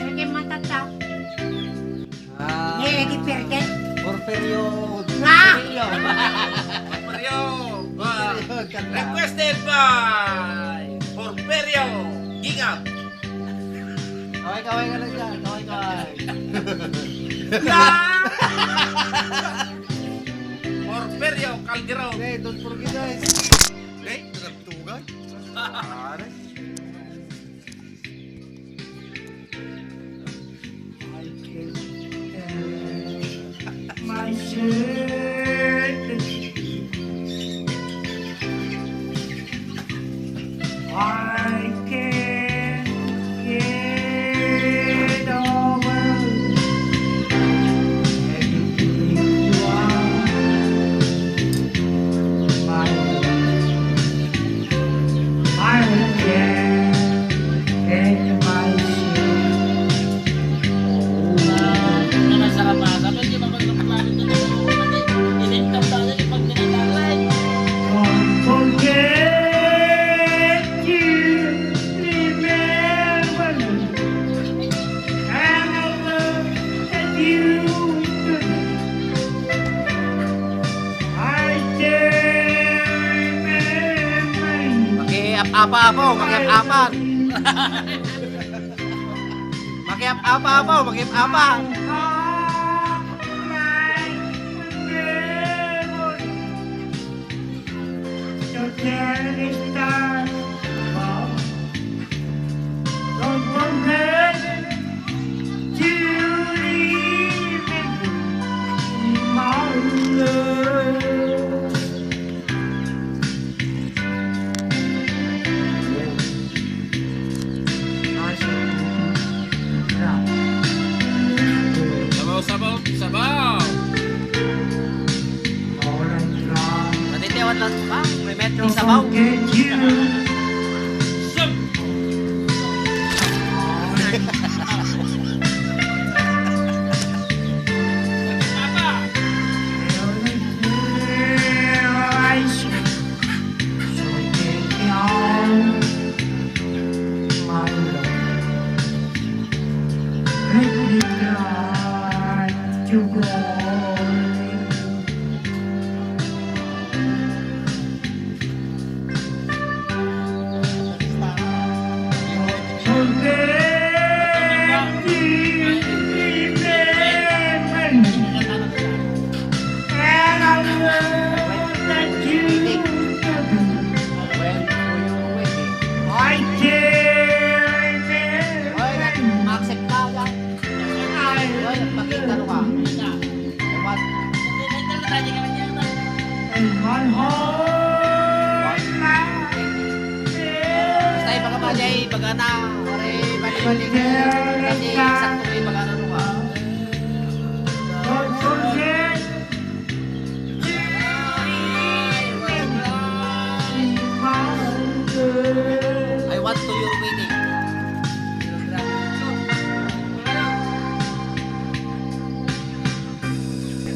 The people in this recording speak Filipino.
Perché matata. Ah, Di perché? Porfirio. Ah! Porfirio. Requested by Porfirio. Gingap. Kaway-kaway ka lang dyan. Kaway-kaway. Porfirio Calderón. Okay, don't forget guys. Okay, nagtugan. Pare. My shirt. I can't get over everything you are. I can't get my shirt. Nasa kapasa, pwede ba magkakalapit na tayo? Inintap tayo yung pag tinatalay. Don't forget you remember me and the love that you do. I can't remember you. Makiap-apa po, makiap-apan. Makiap-apa po, makiap-apa. Don't forget to remember my love. Sabaw, sabaw, sabaw. Natitiwan lang ba? May metro sabaw. Get you. Sub. Apa? And I love that you When will you wait? I can't Hoy, remember. ma-accept ka dyan. Hoy, pakita ano ka. Dapat, In my whole life, basta iba ka ba dyan, baga na. Ore, bali-bali. Kasi sakto iba ka na.